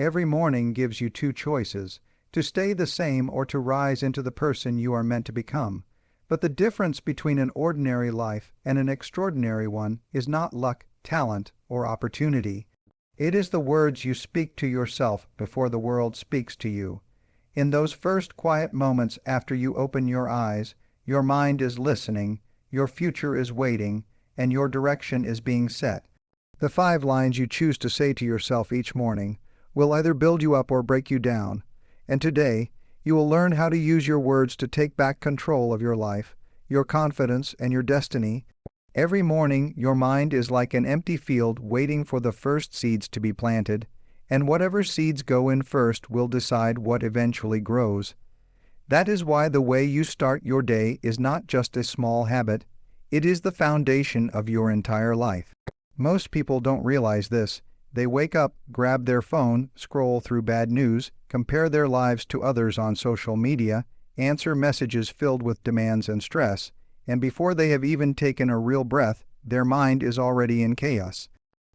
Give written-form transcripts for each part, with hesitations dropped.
Every morning gives you two choices: to stay the same or to rise into the person you are meant to become. But the difference between an ordinary life and an extraordinary one is not luck, talent, or opportunity. It is the words you speak to yourself before the world speaks to you. In those first quiet moments after you open your eyes, your mind is listening, your future is waiting, and your direction is being set. The 5 lines you choose to say to yourself each morning will either build you up or break you down. And today, you will learn how to use your words to take back control of your life, your confidence, and your destiny. Every morning, your mind is like an empty field waiting for the first seeds to be planted, and whatever seeds go in first will decide what eventually grows. That is why the way you start your day is not just a small habit, it is the foundation of your entire life. Most people don't realize this. They wake up, grab their phone, scroll through bad news, compare their lives to others on social media, answer messages filled with demands and stress, and before they have even taken a real breath, their mind is already in chaos.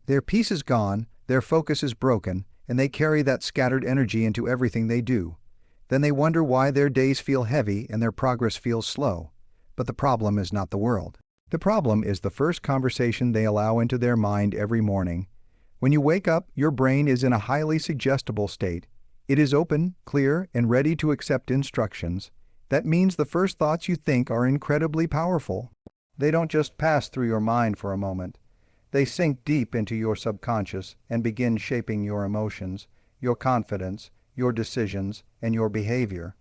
Their peace is gone, their focus is broken, and they carry that scattered energy into everything they do. Then they wonder why their days feel heavy and their progress feels slow. But the problem is not the world. The problem is the first conversation they allow into their mind every morning. When you wake up, your brain is in a highly suggestible state. It is open, clear, and ready to accept instructions. That means the first thoughts you think are incredibly powerful. They don't just pass through your mind for a moment. They sink deep into your subconscious and begin shaping your emotions, your confidence, your decisions, and your behavior.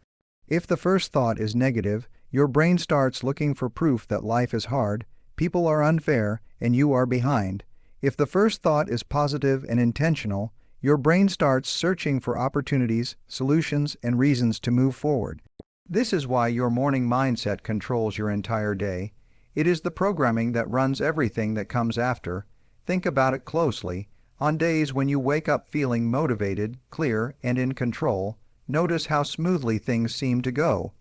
If the first thought is negative, your brain starts looking for proof that life is hard, people are unfair, and you are behind. If the first thought is positive and intentional, your brain starts searching for opportunities, solutions, and reasons to move forward. This is why your morning mindset controls your entire day. It is the programming that runs everything that comes after. Think about it closely. On days when you wake up feeling motivated, clear, and in control, notice how smoothly things seem to go.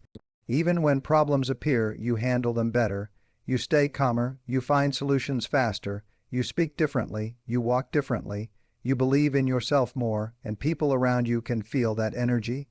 Even when problems appear, you handle them better. You stay calmer, you find solutions faster, you speak differently, you walk differently, you believe in yourself more, and people around you can feel that energy.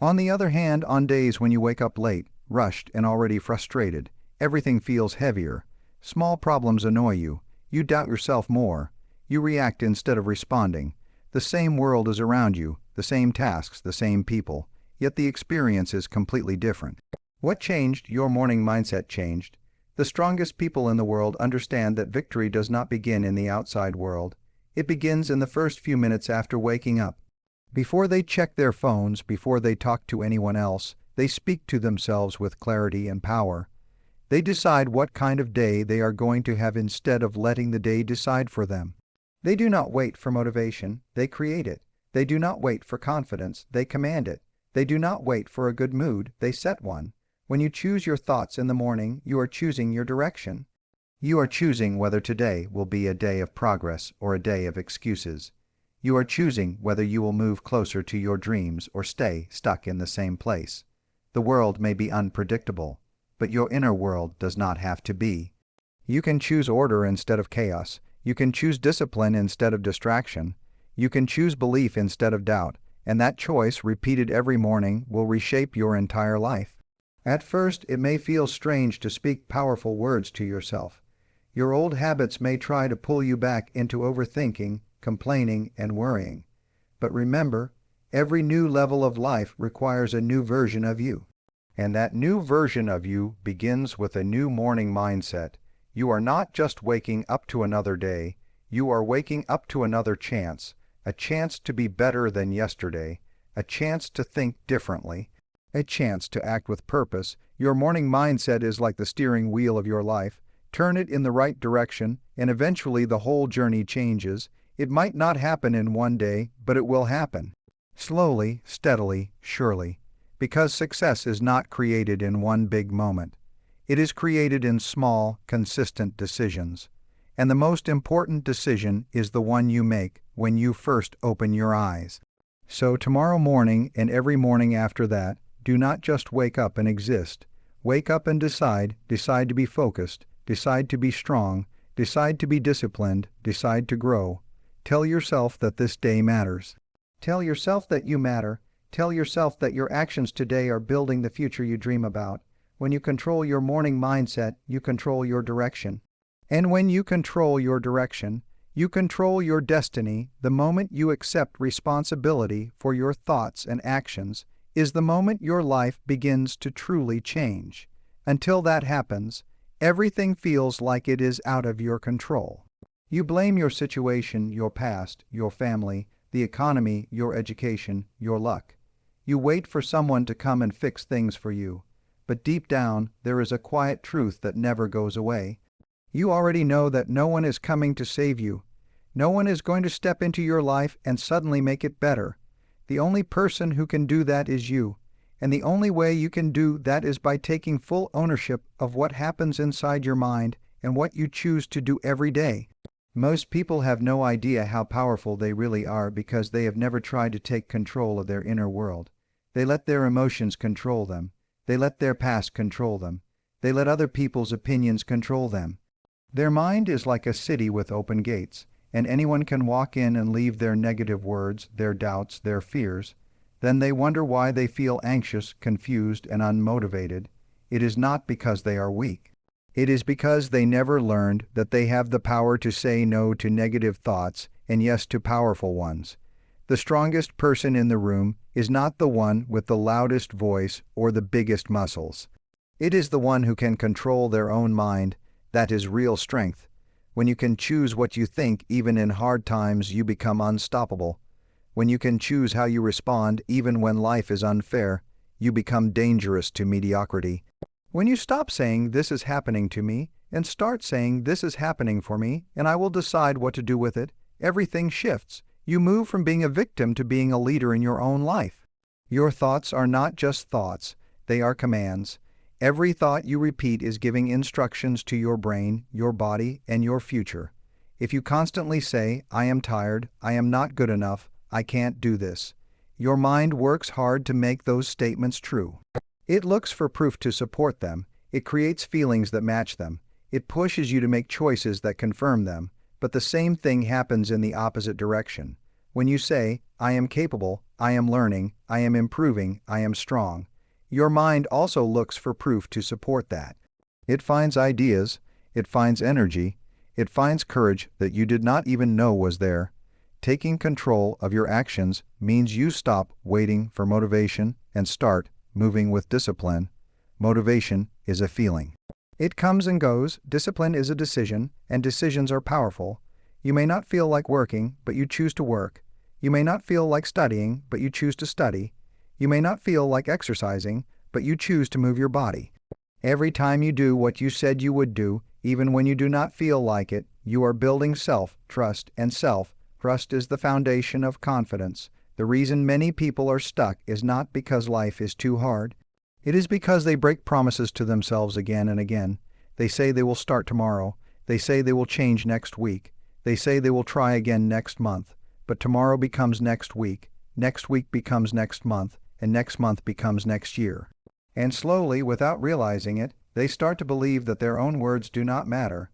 On the other hand, on days when you wake up late, rushed, and already frustrated, everything feels heavier. Small problems annoy you. You doubt yourself more. You react instead of responding. The same world is around you, the same tasks, the same people, yet the experience is completely different. What changed? Your morning mindset changed. The strongest people in the world understand that victory does not begin in the outside world. It begins in the first few minutes after waking up. Before they check their phones, before they talk to anyone else, they speak to themselves with clarity and power. They decide what kind of day they are going to have instead of letting the day decide for them. They do not wait for motivation, they create it. They do not wait for confidence, they command it. They do not wait for a good mood, they set one. When you choose your thoughts in the morning, you are choosing your direction. You are choosing whether today will be a day of progress or a day of excuses. You are choosing whether you will move closer to your dreams or stay stuck in the same place. The world may be unpredictable, but your inner world does not have to be. You can choose order instead of chaos. You can choose discipline instead of distraction. You can choose belief instead of doubt, and that choice, repeated every morning, will reshape your entire life. At first, it may feel strange to speak powerful words to yourself. Your old habits may try to pull you back into overthinking, complaining, and worrying. But remember, every new level of life requires a new version of you. And that new version of you begins with a new morning mindset. You are not just waking up to another day, you are waking up to another chance, a chance to be better than yesterday, a chance to think differently, a chance to act with purpose. Your morning mindset is like the steering wheel of your life. Turn it in the right direction, and eventually the whole journey changes. It might not happen in one day, but it will happen. Slowly, steadily, surely. Because success is not created in one big moment. It is created in small, consistent decisions. And the most important decision is the one you make when you first open your eyes. So tomorrow morning and every morning after that, do not just wake up and exist. Wake up and decide to be focused, decide to be strong, decide to be disciplined, decide to grow. Tell yourself that this day matters. Tell yourself that you matter. Tell yourself that your actions today are building the future you dream about. When you control your morning mindset, you control your direction. And when you control your direction, you control your destiny. The moment you accept responsibility for your thoughts and actions is the moment your life begins to truly change. Until that happens, everything feels like it is out of your control. You blame your situation, your past, your family, the economy, your education, your luck. You wait for someone to come and fix things for you. But deep down, there is a quiet truth that never goes away. You already know that no one is coming to save you. No one is going to step into your life and suddenly make it better. The only person who can do that is you. And the only way you can do that is by taking full ownership of what happens inside your mind and what you choose to do every day. Most people have no idea how powerful they really are because they have never tried to take control of their inner world. They let their emotions control them. They let their past control them. They let other people's opinions control them. Their mind is like a city with open gates, and anyone can walk in and leave their negative words, their doubts, their fears. Then they wonder why they feel anxious, confused, and unmotivated. It is not because they are weak. It is because they never learned that they have the power to say no to negative thoughts and yes to powerful ones. The strongest person in the room is not the one with the loudest voice or the biggest muscles. It is the one who can control their own mind. That is real strength. When you can choose what you think even in hard times, you become unstoppable. When you can choose how you respond even when life is unfair, you become dangerous to mediocrity. When you stop saying, "This is happening to me," and start saying, "This is happening for me, and I will decide what to do with it," everything shifts. You move from being a victim to being a leader in your own life. Your thoughts are not just thoughts, they are commands. Every thought you repeat is giving instructions to your brain, your body, and your future. If you constantly say, "I am tired, I am not good enough, I can't do this," your mind works hard to make those statements true. It looks for proof to support them. It creates feelings that match them. It pushes you to make choices that confirm them. But the same thing happens in the opposite direction. When you say, "I am capable, I am learning, I am improving, I am strong," your mind also looks for proof to support that. It finds ideas, it finds energy, it finds courage that you did not even know was there. Taking control of your actions means you stop waiting for motivation and start moving with discipline. Motivation is a feeling. It comes and goes. Discipline is a decision, and decisions are powerful. You may not feel like working, but you choose to work. You may not feel like studying, but you choose to study. You may not feel like exercising, but you choose to move your body. Every time you do what you said you would do, even when you do not feel like it, you are building self-trust, and self-trust is the foundation of confidence. The reason many people are stuck is not because life is too hard. It is because they break promises to themselves again and again. They say they will start tomorrow. They say they will change next week. They say they will try again next month. But tomorrow becomes next week becomes next month, and next month becomes next year. And slowly, without realizing it, they start to believe that their own words do not matter.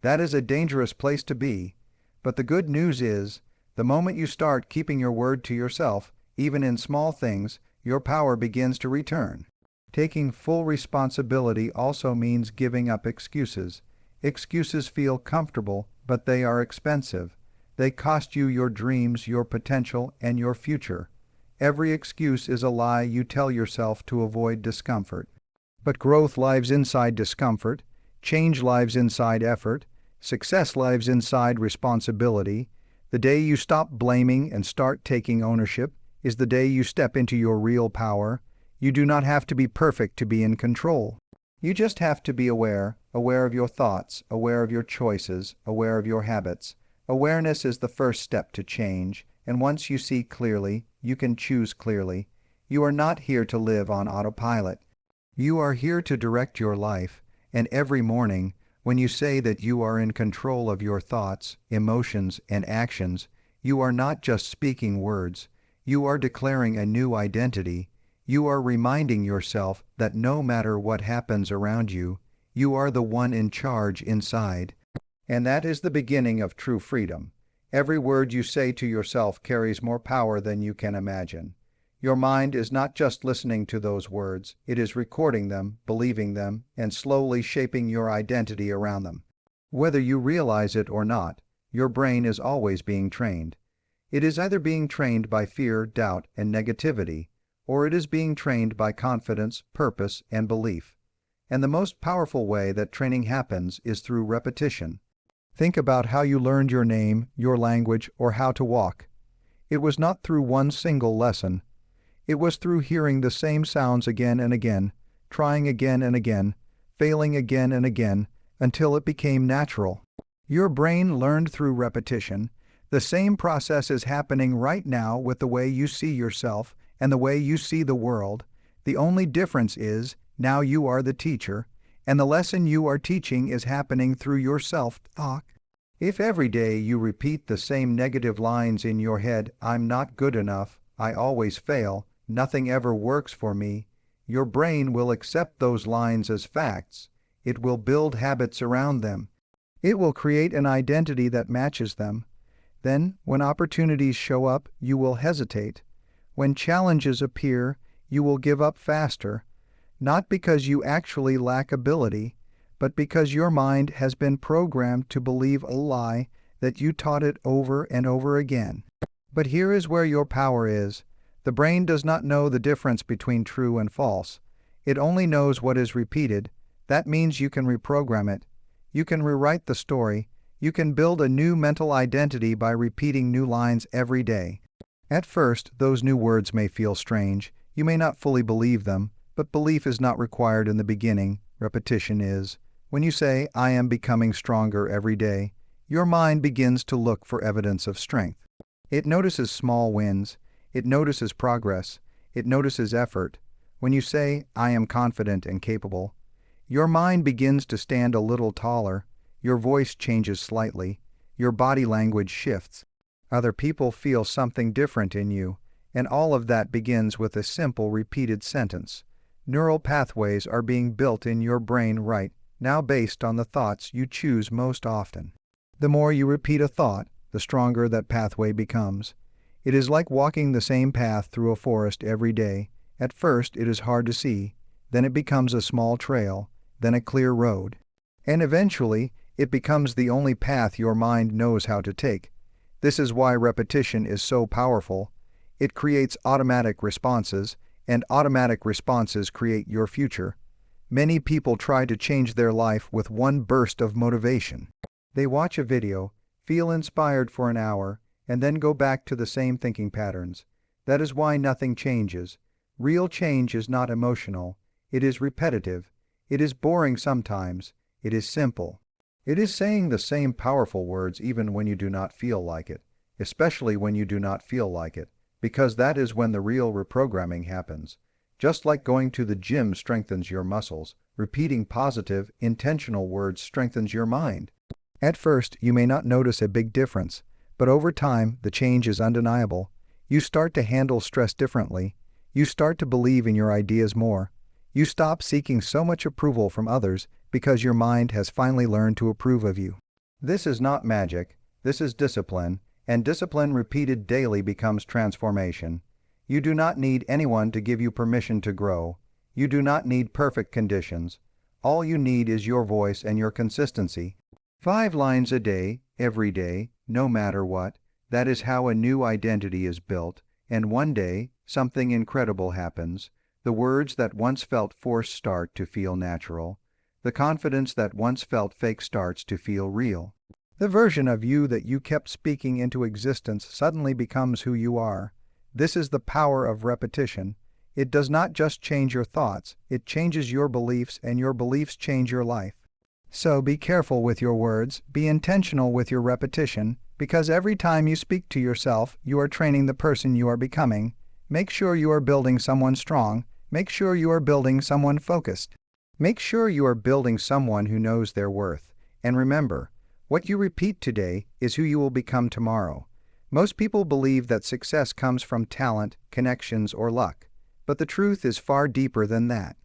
That is a dangerous place to be. But the good news is, the moment you start keeping your word to yourself, even in small things, your power begins to return. Taking full responsibility also means giving up excuses. Excuses feel comfortable, but they are expensive. They cost you your dreams, your potential, and your future. Every excuse is a lie you tell yourself to avoid discomfort. But growth lives inside discomfort. Change lives inside effort. Success lives inside responsibility. The day you stop blaming and start taking ownership is the day you step into your real power. You do not have to be perfect to be in control. You just have to be aware of your thoughts, aware of your choices, aware of your habits. Awareness is the first step to change, and once you see clearly, you can choose clearly. You are not here to live on autopilot. You are here to direct your life, and every morning, when you say that you are in control of your thoughts, emotions, and actions, you are not just speaking words. You are declaring a new identity. You are reminding yourself that no matter what happens around you, you are the one in charge inside. And that is the beginning of true freedom. Every word you say to yourself carries more power than you can imagine. Your mind is not just listening to those words, it is recording them, believing them, and slowly shaping your identity around them. Whether you realize it or not, your brain is always being trained. It is either being trained by fear, doubt, and negativity, or it is being trained by confidence, purpose, and belief. And the most powerful way that training happens is through repetition. Think about how you learned your name, your language, or how to walk. It was not through one single lesson. It was through hearing the same sounds again and again, trying again and again, failing again and again, until it became natural. Your brain learned through repetition. The same process is happening right now with the way you see yourself and the way you see the world. The only difference is, now you are the teacher, and the lesson you are teaching is happening through your self-talk. If every day you repeat the same negative lines in your head, I'm not good enough, I always fail, nothing ever works for me, your brain will accept those lines as facts. It will build habits around them. It will create an identity that matches them. Then, when opportunities show up, you will hesitate. When challenges appear, you will give up faster, not because you actually lack ability, but because your mind has been programmed to believe a lie that you taught it over and over again. But here is where your power is. The brain does not know the difference between true and false. It only knows what is repeated. That means you can reprogram it. You can rewrite the story. You can build a new mental identity by repeating new lines every day. At first, those new words may feel strange. You may not fully believe them, but belief is not required in the beginning. Repetition is. When you say, I am becoming stronger every day, your mind begins to look for evidence of strength. It notices small wins. It notices progress. It notices effort. When you say, I am confident and capable, your mind begins to stand a little taller. Your voice changes slightly. Your body language shifts. Other people feel something different in you, and all of that begins with a simple repeated sentence. Neural pathways are being built in your brain right now based on the thoughts you choose most often. The more you repeat a thought, the stronger that pathway becomes. It is like walking the same path through a forest every day. At first it is hard to see, then it becomes a small trail, then a clear road. And eventually, it becomes the only path your mind knows how to take. This is why repetition is so powerful. It creates automatic responses, and automatic responses create your future. Many people try to change their life with one burst of motivation. They watch a video, feel inspired for an hour, and then go back to the same thinking patterns. That is why nothing changes. Real change is not emotional. It is repetitive. It is boring sometimes. It is simple. It is saying the same powerful words even when you do not feel like it, especially when you do not feel like it, because that is when the real reprogramming happens. Just like going to the gym strengthens your muscles, repeating positive, intentional words strengthens your mind. At first, you may not notice a big difference, but over time, the change is undeniable. You start to handle stress differently. You start to believe in your ideas more. You stop seeking so much approval from others because your mind has finally learned to approve of you. This is not magic. This is discipline, and discipline repeated daily becomes transformation. You do not need anyone to give you permission to grow. You do not need perfect conditions. All you need is your voice and your consistency. 5 lines a day, every day, no matter what. That is how a new identity is built, and one day, something incredible happens. The words that once felt forced start to feel natural. The confidence that once felt fake starts to feel real. The version of you that you kept speaking into existence suddenly becomes who you are. This is the power of repetition. It does not just change your thoughts, it changes your beliefs, and your beliefs change your life. So be careful with your words, be intentional with your repetition, because every time you speak to yourself, you are training the person you are becoming. Make sure you are building someone strong. Make sure you are building someone focused. Make sure you are building someone who knows their worth. And remember, what you repeat today is who you will become tomorrow. Most people believe that success comes from talent, connections, or luck. But the truth is far deeper than that.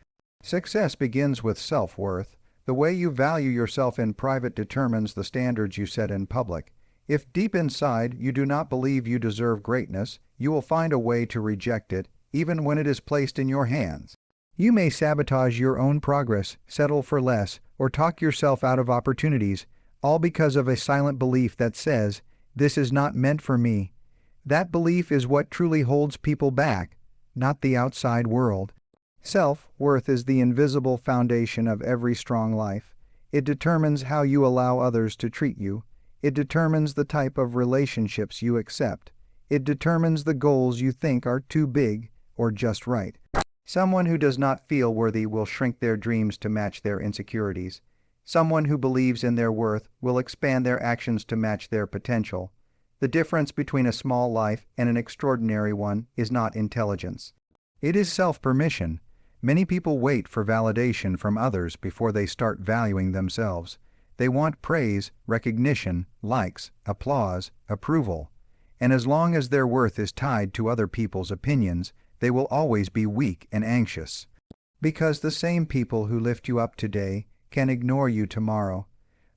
Success begins with self-worth. The way you value yourself in private determines the standards you set in public. If deep inside you do not believe you deserve greatness, you will find a way to reject it, even when it is placed in your hands. You may sabotage your own progress, settle for less, or talk yourself out of opportunities, all because of a silent belief that says, "This is not meant for me." That belief is what truly holds people back, not the outside world. Self-worth is the invisible foundation of every strong life. It determines how you allow others to treat you. It determines the type of relationships you accept. It determines the goals you think are too big or just right. Someone who does not feel worthy will shrink their dreams to match their insecurities. Someone who believes in their worth will expand their actions to match their potential. The difference between a small life and an extraordinary one is not intelligence. It is self-permission. Many people wait for validation from others before they start valuing themselves. They want praise, recognition, likes, applause, approval. And as long as their worth is tied to other people's opinions, they will always be weak and anxious. Because the same people who lift you up today can ignore you tomorrow.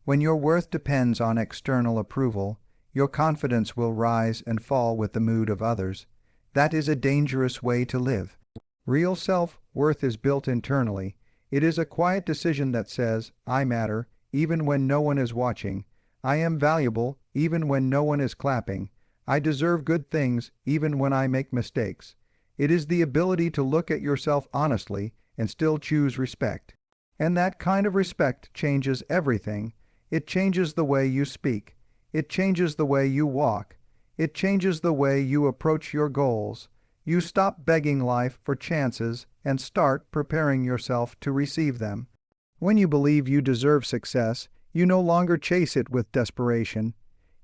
When your worth depends on external approval, your confidence will rise and fall with the mood of others. That is a dangerous way to live. Real self-worth is built internally. It is a quiet decision that says, "I matter," even when no one is watching. "I am valuable," even when no one is clapping. "I deserve good things," even when I make mistakes. It is the ability to look at yourself honestly and still choose respect. And that kind of respect changes everything. It changes the way you speak. It changes the way you walk. It changes the way you approach your goals. You stop begging life for chances and start preparing yourself to receive them. When you believe you deserve success, you no longer chase it with desperation.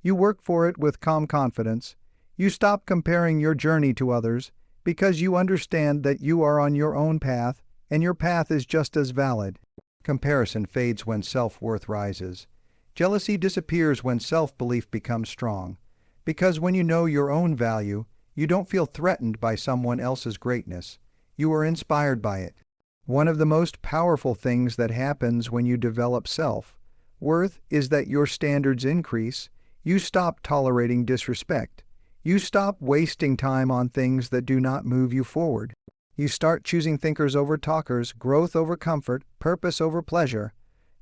You work for it with calm confidence. You stop comparing your journey to others because you understand that you are on your own path and your path is just as valid. Comparison fades when self-worth rises. Jealousy disappears when self-belief becomes strong. Because when you know your own value, you don't feel threatened by someone else's greatness. You are inspired by it. One of the most powerful things that happens when you develop self-worth is that your standards increase. You stop tolerating disrespect. You stop wasting time on things that do not move you forward. You start choosing thinkers over talkers, growth over comfort, purpose over pleasure.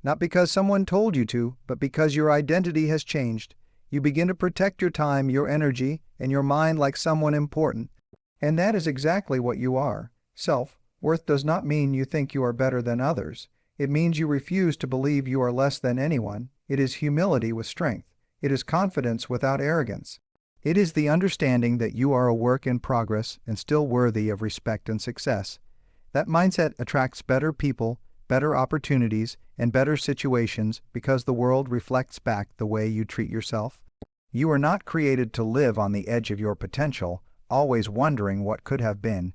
Not because someone told you to, but because your identity has changed. You begin to protect your time, your energy, and your mind like someone important. And that is exactly what you are. Self-worth does not mean you think you are better than others. It means you refuse to believe you are less than anyone. It is humility with strength. It is confidence without arrogance. It is the understanding that you are a work in progress and still worthy of respect and success. That mindset attracts better people, better opportunities, and better situations because the world reflects back the way you treat yourself. You are not created to live on the edge of your potential, always wondering what could have been.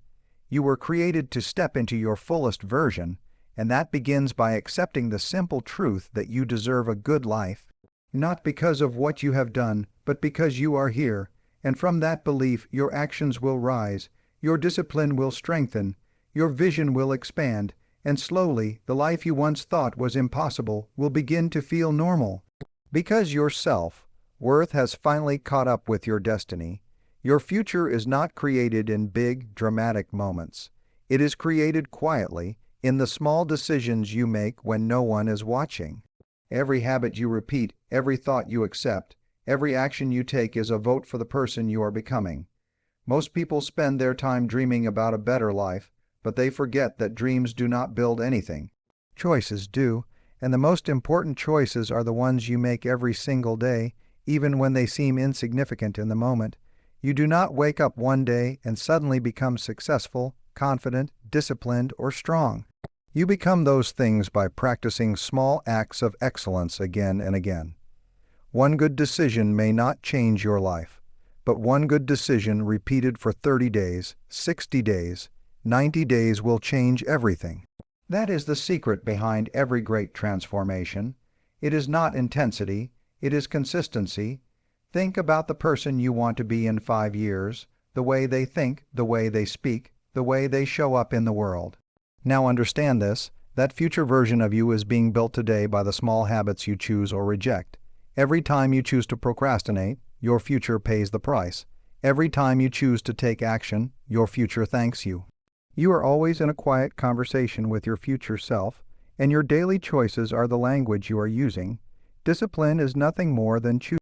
You were created to step into your fullest version, and that begins by accepting the simple truth that you deserve a good life. Not because of what you have done, but because you are here, and from that belief your actions will rise, your discipline will strengthen, your vision will expand, and slowly the life you once thought was impossible will begin to feel normal. Because your self-worth has finally caught up with your destiny, your future is not created in big, dramatic moments. It is created quietly, in the small decisions you make when no one is watching. Every habit you repeat, every thought you accept, every action you take is a vote for the person you are becoming. Most people spend their time dreaming about a better life, but they forget that dreams do not build anything. Choices do, and the most important choices are the ones you make every single day, even when they seem insignificant in the moment. You do not wake up one day and suddenly become successful, confident, disciplined, or strong. You become those things by practicing small acts of excellence again and again. One good decision may not change your life, but one good decision repeated for 30 days, 60 days, 90 days will change everything. That is the secret behind every great transformation. It is not intensity, it is consistency. Think about the person you want to be in 5 years, the way they think, the way they speak, the way they show up in the world. Now understand this, that future version of you is being built today by the small habits you choose or reject. Every time you choose to procrastinate, your future pays the price. Every time you choose to take action, your future thanks you. You are always in a quiet conversation with your future self, and your daily choices are the language you are using. Discipline is nothing more than choosing